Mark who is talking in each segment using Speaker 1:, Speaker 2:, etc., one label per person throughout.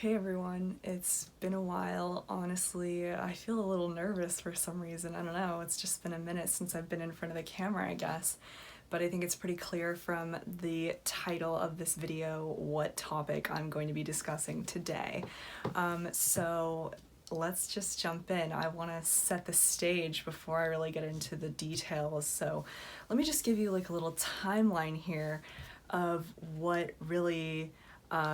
Speaker 1: Hey everyone, it's been a while. Honestly, I feel a little nervous for some reason. I don't know, it's just been a minute since I've been in front of the camera, I guess. But I think it's pretty clear from the title of this video what topic I'm going to be discussing today. So let's just jump in. I want to set the stage before I really get into the details. So let me just give you like a little timeline here of what really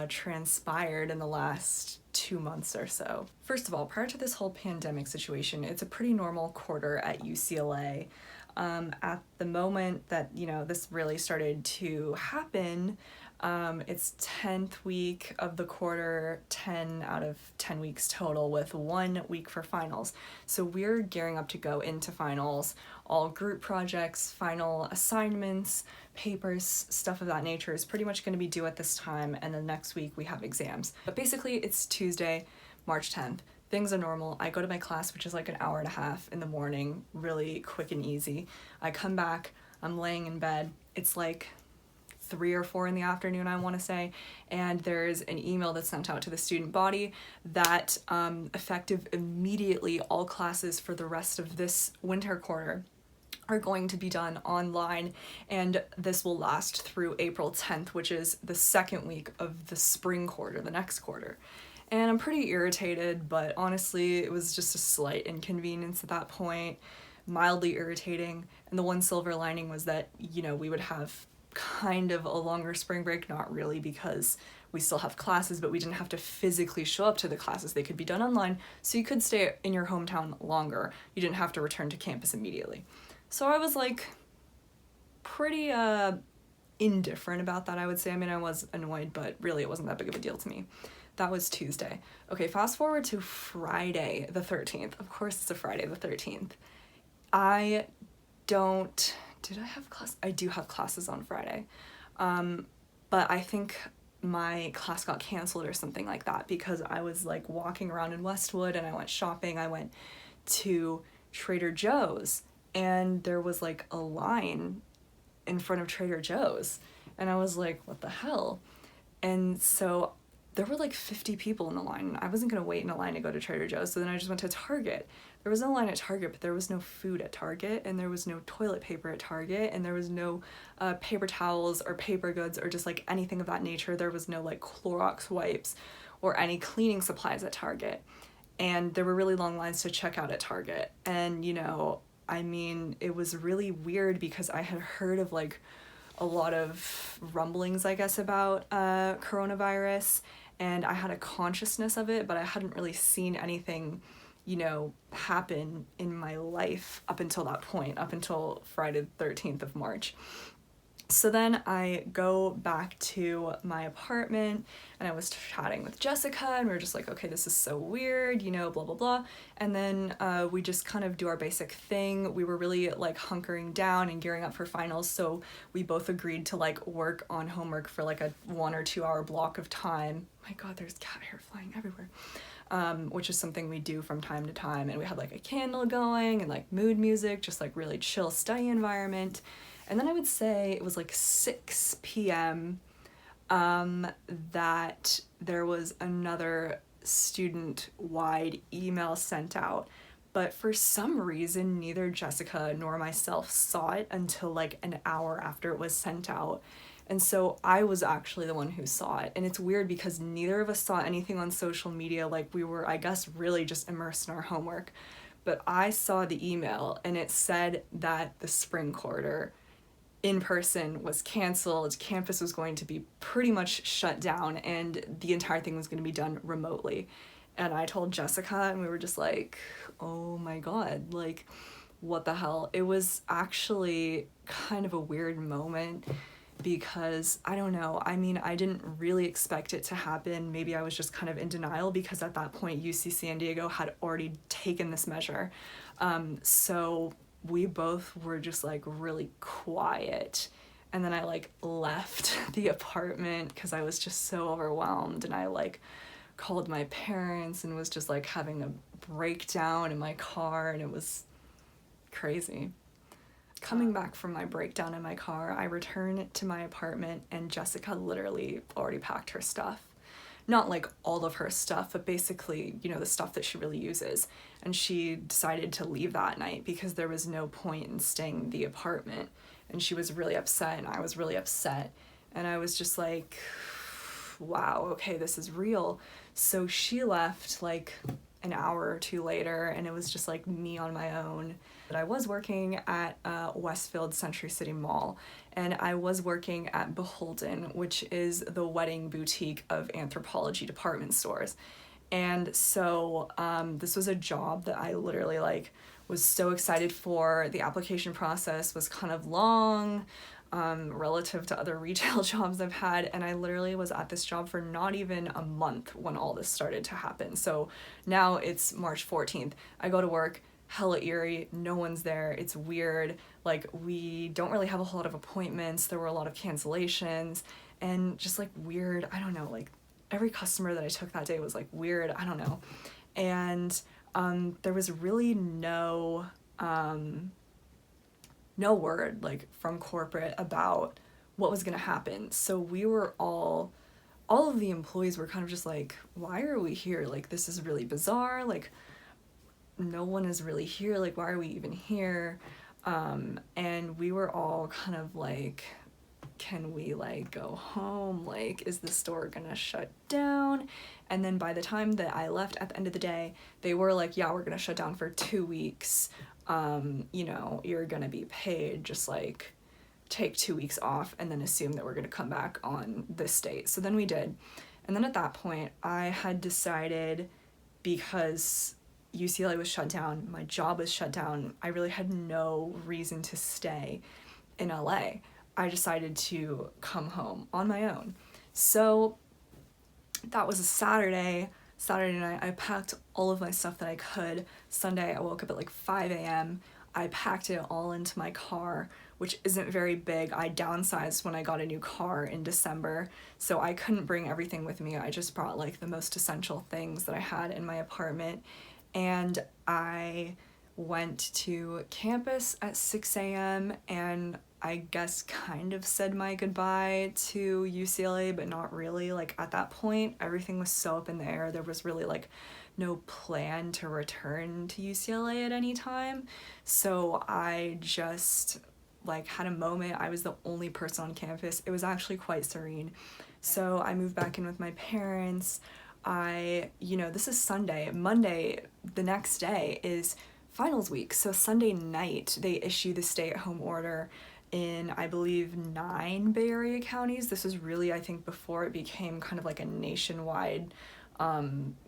Speaker 1: transpired in the last 2 months or so. First of all, prior to this whole pandemic situation, it's a pretty normal quarter at UCLA. At the moment that, this really started to happen, it's 10th week of the quarter, 10 out of 10 weeks total with 1 week for finals. So we're gearing up to go into finals. All group projects, final assignments, papers, stuff of that nature is pretty much going to be due at this time, and then next week we have exams. But basically it's Tuesday, March 10th. Things are normal. I go to my class, which is like an hour and a half in the morning, really quick and easy. I come back, I'm laying in bed. It's like 3 or 4 in the afternoon, I want to say, and there's an email that's sent out to the student body that effective immediately, all classes for the rest of this winter quarter are going to be done online, and this will last through April 10th, which is the second week of the spring quarter, the next quarter. And I'm pretty irritated, but honestly, it was just a slight inconvenience at that point, mildly irritating. And the one silver lining was that, we would have kind of a longer spring break, not really because we still have classes, but we didn't have to physically show up to the classes. They could be done online, so you could stay in your hometown longer. You didn't have to return to campus immediately. So I was like pretty indifferent about that, I would say. I mean, I was annoyed, but really it wasn't that big of a deal to me. That was Tuesday. Okay, fast forward to Friday the 13th. Of course it's a Friday the 13th. Did I have class? I do have classes on Friday. But I think my class got canceled or something like that because I was like walking around in Westwood and I went shopping. I went to Trader Joe's and there was like a line in front of Trader Joe's. And I was like, what the hell? And so there were like 50 people in the line. I wasn't going to wait in a line to go to Trader Joe's, so then I just went to Target. There was no line at Target, but there was no food at Target, and there was no toilet paper at Target, and there was no paper towels or paper goods or just like anything of that nature. There was no like Clorox wipes or any cleaning supplies at Target. And there were really long lines to check out at Target. And, it was really weird because I had heard of like a lot of rumblings, I guess, about coronavirus, and I had a consciousness of it, but I hadn't really seen anything, happen in my life up until that point, up until Friday the 13th of March. So then I go back to my apartment and I was chatting with Jessica and we were just like, okay, this is so weird, blah, blah, blah. And then we just kind of do our basic thing. We were really like hunkering down and gearing up for finals. So we both agreed to like work on homework for like a 1 or 2 hour block of time. My God, there's cat hair flying everywhere. Which is something we do from time to time. And we had like a candle going and like mood music, just like really chill study environment. And then I would say it was like 6 p.m. That there was another student-wide email sent out. But for some reason, neither Jessica nor myself saw it until like an hour after it was sent out. And so I was actually the one who saw it. And it's weird because neither of us saw anything on social media. Like we were, I guess, really just immersed in our homework. But I saw the email and it said that the spring quarter in person was canceled, campus was going to be pretty much shut down, and the entire thing was going to be done remotely. And I told Jessica, and we were just like, oh my God, like, what the hell? It was actually kind of a weird moment because, I don't know, I didn't really expect it to happen. Maybe I was just kind of in denial because at that point, UC San Diego had already taken this measure. So we both were just like really quiet, and then I like left the apartment because I was just so overwhelmed, and I like called my parents and was just like having a breakdown in my car, and it was crazy. Coming back from my breakdown in my car, I returned to my apartment and Jessica literally already packed her stuff. not like all of her stuff, but basically, you know, the stuff that she really uses. And she decided to leave that night because there was no point in staying in the apartment. And she was really upset, and I was really upset. And I was just like, wow, okay, this is real. So she left like an hour or two later, and it was just like me on my own. But I was working at Westfield Century City Mall, and I was working at Beholden, which is the wedding boutique of Anthropology department stores. And so this was a job that I literally like was so excited for. The application process was kind of long relative to other retail jobs I've had, and I literally was at this job for not even a month when all this started to happen. So now it's March 14th. I go to work, hella eerie, no one's there, it's weird, like we don't really have a whole lot of appointments, there were a lot of cancellations, and just like weird, I don't know, like every customer that I took that day was like weird, I don't know. And there was really no word like from corporate about what was gonna happen. So we were all of the employees were kind of just like, why are we here? Like, this is really bizarre. Like, no one is really here. Like, why are we even here? And we were all kind of like, can we like go home? Like, is the store gonna shut down? And then by the time that I left at the end of the day, they were like, yeah, we're gonna shut down for 2 weeks. You know, you're gonna be paid, just like take 2 weeks off and then assume that we're gonna come back on this date. So then we did. And then at that point, I had decided, because UCLA was shut down, my job was shut down, I really had no reason to stay in LA. I decided to come home on my own. So that was a Saturday night. I packed all of my stuff that I could. Sunday, I woke up at like 5 a.m. I packed it all into my car, which isn't very big. I downsized when I got a new car in December, so I couldn't bring everything with me. I just brought like the most essential things that I had in my apartment. And I went to campus at 6 a.m. and I guess kind of said my goodbye to UCLA, but not really. Like at that point, everything was so up in the air. There was really like no plan to return to UCLA at any time. So I just like had a moment. I was the only person on campus. It was actually quite serene. So I moved back in with my parents. This is Sunday. Monday, the next day, is finals week. So Sunday night, they issue the stay-at-home order in, I believe, 9 Bay Area counties. This was really, I think, before it became kind of like a nationwide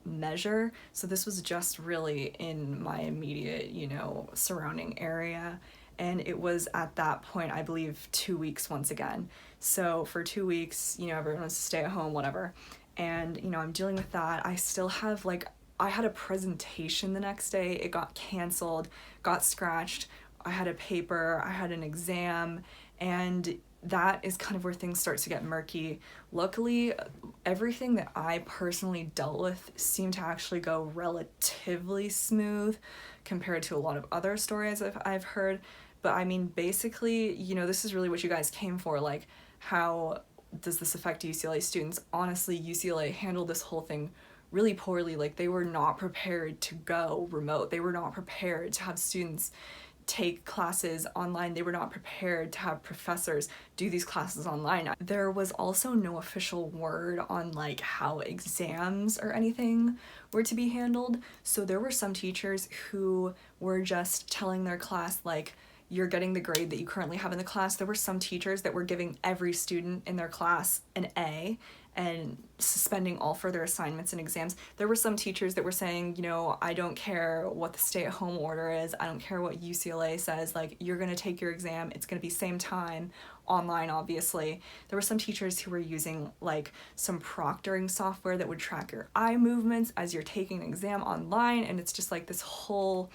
Speaker 1: measure. So this was just really in my immediate, surrounding area. And it was at that point, I believe, 2 weeks once again. So for 2 weeks, everyone was to stay at home, whatever. And, I'm dealing with that. I still have, I had a presentation the next day. It got canceled, got scratched. I had a paper, I had an exam, and that is kind of where things start to get murky. Luckily, everything that I personally dealt with seemed to actually go relatively smooth compared to a lot of other stories I've heard. But I mean, basically, this is really what you guys came for. Like, how does this affect UCLA students? Honestly, UCLA handled this whole thing really poorly. Like, they were not prepared to go remote. They were not prepared to have students take classes online. They were not prepared to have professors do these classes online. There was also no official word on how exams or anything were to be handled. So there were some teachers who were just telling their class you're getting the grade that you currently have in the class. There were some teachers that were giving every student in their class an A and suspending all further assignments and exams. There were some teachers that were saying, I don't care what the stay-at-home order is, I don't care what UCLA says, you're gonna take your exam, it's gonna be same time, online obviously. There were some teachers who were using some proctoring software that would track your eye movements as you're taking an exam online, and it's just this whole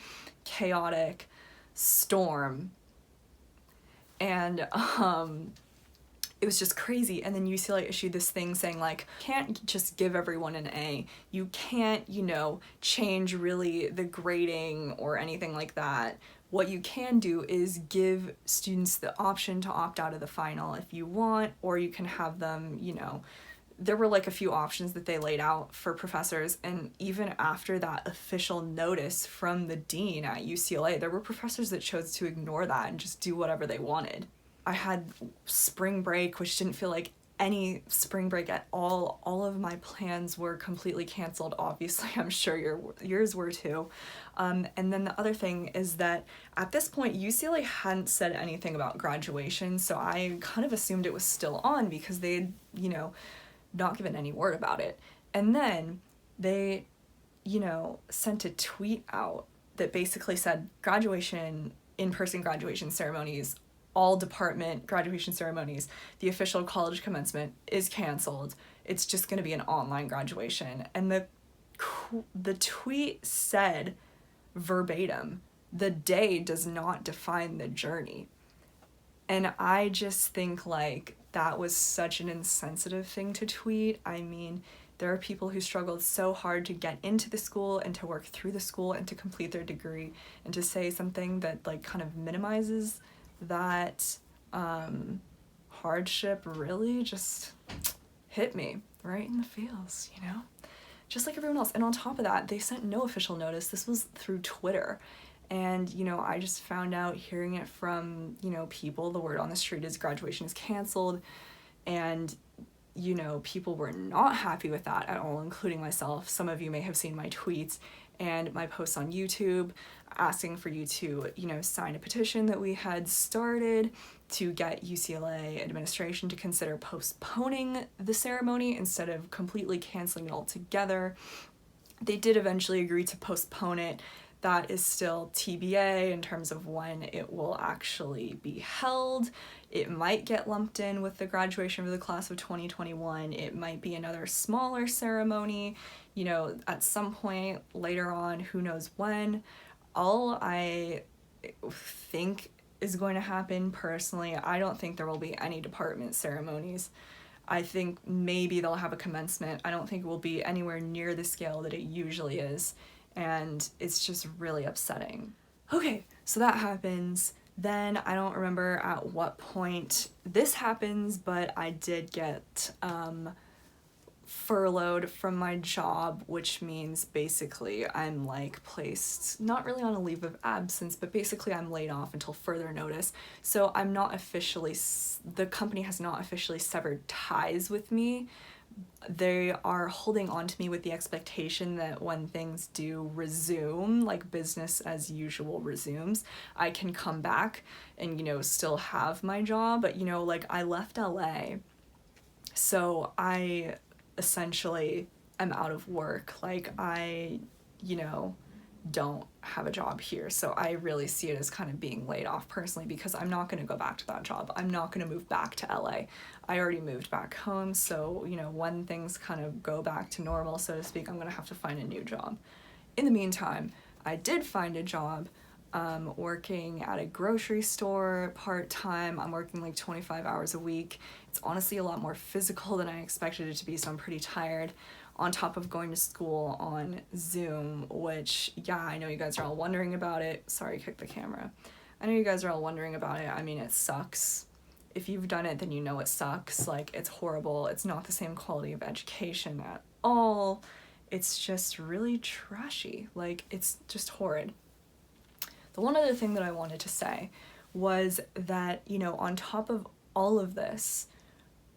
Speaker 1: chaotic storm. And it was just crazy. And then UCLA issued this thing saying can't just give everyone an A. You can't, change really the grading or anything like that. What you can do is give students the option to opt out of the final if you want, or you can have them, there were like a few options that they laid out for professors, and even after that official notice from the dean at UCLA, there were professors that chose to ignore that and just do whatever they wanted. I had spring break, which didn't feel like any spring break at all. All of my plans were completely canceled. Obviously, I'm sure yours were too. And then the other thing is that at this point, UCLA hadn't said anything about graduation, so I kind of assumed it was still on because they'd, not given any word about it. And then they, sent a tweet out that basically said graduation, in-person graduation ceremonies, all department graduation ceremonies, the official college commencement is canceled. It's just going to be an online graduation. And the tweet said verbatim, the day does not define the journey. And I just think like that was such an insensitive thing to tweet. I mean, there are people who struggled so hard to get into the school and to work through the school and to complete their degree, and to say something that like kind of minimizes that hardship really just hit me right in the feels, just like everyone else. And on top of that, they sent no official notice. This was through Twitter. And, I just found out, hearing it from, people, the word on the street is graduation is canceled. And, people were not happy with that at all, including myself. Some of you may have seen my tweets and my posts on YouTube asking for you to, sign a petition that we had started to get UCLA administration to consider postponing the ceremony instead of completely canceling it altogether. They did eventually agree to postpone it. That is still TBA in terms of when it will actually be held. It might get lumped in with the graduation of the class of 2021. It might be another smaller ceremony, at some point later on, who knows when. All I think is going to happen personally, I don't think there will be any department ceremonies. I think maybe they'll have a commencement. I don't think it will be anywhere near the scale that it usually is. And it's just really upsetting. Okay, so that happens. Then I don't remember at what point this happens, but I did get furloughed from my job, which means basically I'm like placed not really on a leave of absence, but basically I'm laid off until further notice. So I'm not officially, the company has not officially severed ties with me. They are holding on to me with the expectation that when things do resume, like business as usual resumes, I can come back and, still have my job. But, like I left LA, so I essentially am out of work. Like I, don't have a job here. So I really see it as kind of being laid off personally, because I'm not going to go back to that job. I'm not going to move back to LA. I already moved back home. So, when things kind of go back to normal, so to speak, I'm going to have to find a new job. In the meantime, I did find a job working at a grocery store part-time. I'm working like 25 hours a week. It's honestly a lot more physical than I expected it to be, so I'm pretty tired. On top of going to school on Zoom, which, yeah, I know you guys are all wondering about it. Sorry, kick the camera. I know you guys are all wondering about it. I mean, it sucks. If you've done it, then you know it sucks. Like, it's horrible. It's not the same quality of education at all. It's just really trashy. Like, it's just horrid. The one other thing that I wanted to say was that, on top of all of this,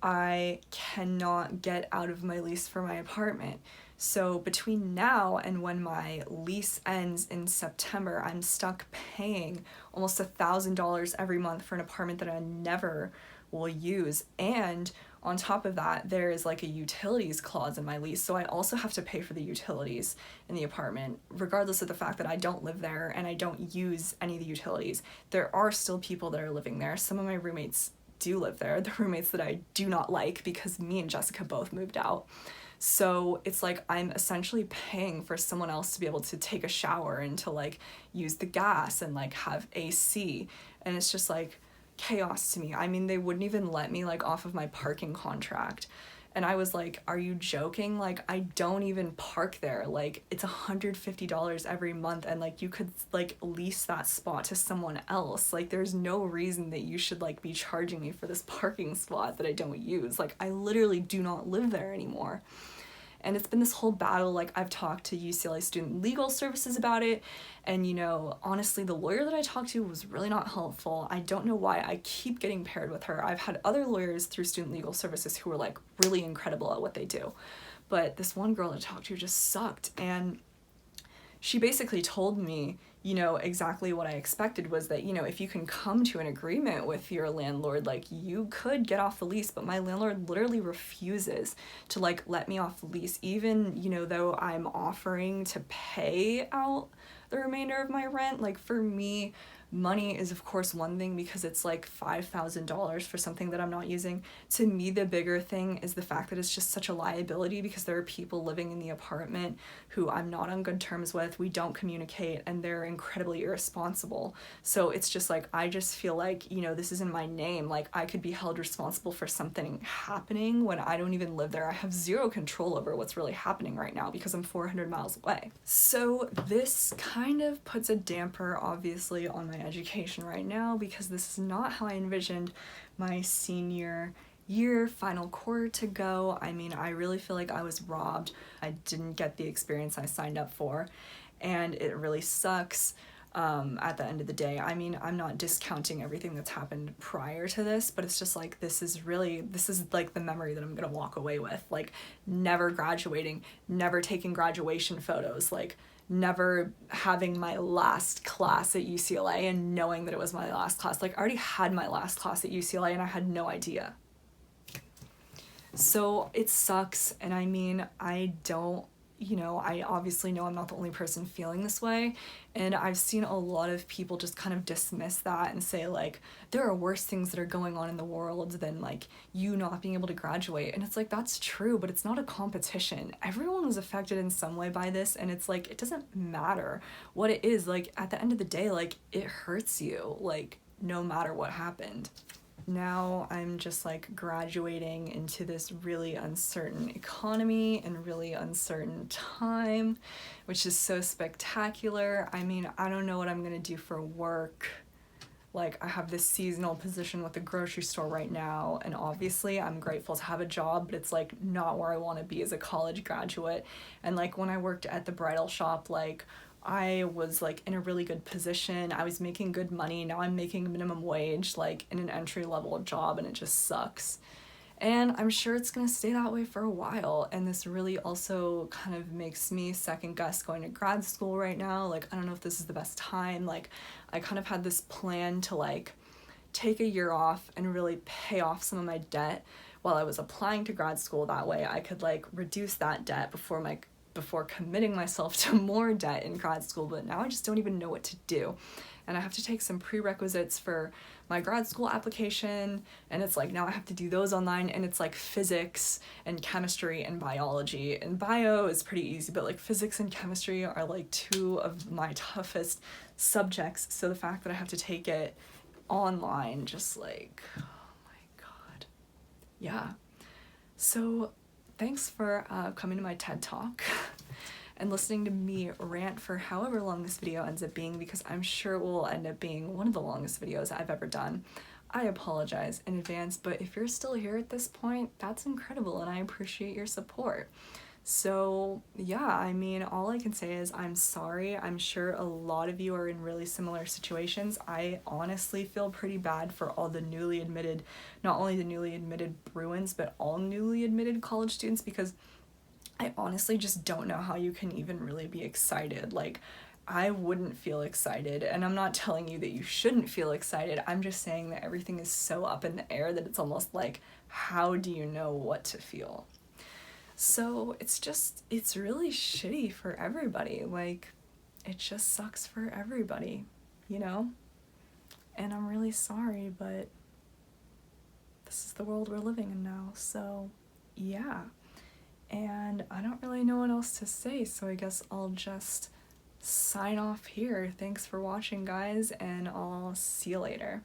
Speaker 1: I cannot get out of my lease for my apartment. So between now and when my lease ends in September, I'm stuck paying almost $1,000 every month for an apartment that I never will use. And on top of that, there is like a utilities clause in my lease. So I also have to pay for the utilities in the apartment, regardless of the fact that I don't live there and I don't use any of the utilities. There are still people that are living there. Some of my roommates do live there, the roommates that I do not like, because me and Jessica both moved out. So it's like I'm essentially paying for someone else to be able to take a shower and to like use the gas and like have AC. And it's just like chaos to me. I mean, they wouldn't even let me like off of my parking contract. And I was like, are you joking? Like, I don't even park there. Like, it's $150 every month, and like you could like lease that spot to someone else. Like, there's no reason that you should like be charging me for this parking spot that I don't use. Like, I literally do not live there anymore. And it's been this whole battle. Like, I've talked to UCLA Student Legal Services about it, and you know, honestly, the lawyer that I talked to was really not helpful. I don't know why I keep getting paired with her. I've had other lawyers through Student Legal Services who are like really incredible at what they do, but this one girl I talked to just sucked. And she basically told me, you know, exactly what I expected was that, you know, if you can come to an agreement with your landlord, like, you could get off the lease, but my landlord literally refuses to, like, let me off the lease, even, you know, though I'm offering to pay out the remainder of my rent. Like, for me, money is of course one thing because it's like $5,000 for something that I'm not using. To me, the bigger thing is the fact that it's just such a liability because there are people living in the apartment who I'm not on good terms with. We don't communicate, and they're incredibly irresponsible. So it's just like, I just feel like, you know, this is in my name. Like, I could be held responsible for something happening when I don't even live there. I have zero control over what's really happening right now because I'm 400 miles away. So this kind of puts a damper, obviously, on my education right now because this is not how I envisioned my senior year final quarter to go. I mean, I really feel like I was robbed. I didn't get the experience I signed up for, and it really sucks at the end of the day. I mean, I'm not discounting everything that's happened prior to this, but it's just like, this is like the memory that I'm gonna walk away with. Like, never graduating, never taking graduation photos, like never having my last class at UCLA and knowing that it was my last class. Like, I already had my last class at UCLA and I had no idea. So it sucks, and I mean, I don't, you know, I obviously know I'm not the only person feeling this way, and I've seen a lot of people just kind of dismiss that and say, like, there are worse things that are going on in the world than, like, you not being able to graduate. And it's like, that's true, but it's not a competition. Everyone was affected in some way by this, and it's like, it doesn't matter what it is. Like, at the end of the day, like, it hurts you, like, no matter what happened. Now I'm just like graduating into this really uncertain economy and really uncertain time, which is so spectacular. I mean, I don't know what I'm gonna do for work. Like, I have this seasonal position with the grocery store right now, and obviously I'm grateful to have a job, but it's like not where I want to be as a college graduate. And like, when I worked at the bridal shop, like, I was like in a really good position. I was making good money. Now I'm making minimum wage, like in an entry-level job, and it just sucks. And I'm sure it's gonna stay that way for a while. And this really also kind of makes me second guess going to grad school right now. Like, I don't know if this is the best time. Like, I kind of had this plan to like take a year off and really pay off some of my debt while I was applying to grad school. That way I could like reduce that debt before committing myself to more debt in grad school, but now I just don't even know what to do. And I have to take some prerequisites for my grad school application, and it's like, now I have to do those online, and it's like physics and chemistry and biology. And bio is pretty easy, but like physics and chemistry are like two of my toughest subjects. So the fact that I have to take it online, just like, oh my God. Yeah. So thanks for coming to my TED Talk and listening to me rant for however long this video ends up being, because I'm sure it will end up being one of the longest videos I've ever done. I apologize in advance, but if you're still here at this point, that's incredible, and I appreciate your support. So yeah, I mean, all I can say is I'm sorry. I'm sure a lot of you are in really similar situations. I honestly feel pretty bad for all the newly admitted, not only the newly admitted Bruins, but all newly admitted college students, because I honestly just don't know how you can even really be excited. Like, I wouldn't feel excited, and I'm not telling you that you shouldn't feel excited. I'm just saying that everything is so up in the air that it's almost like, how do you know what to feel? So it's really shitty for everybody. Like, it just sucks for everybody, you know? And I'm really sorry, but this is the world we're living in now. So yeah. And I don't really know what else to say, so I guess I'll just sign off here. Thanks for watching, guys, and I'll see you later.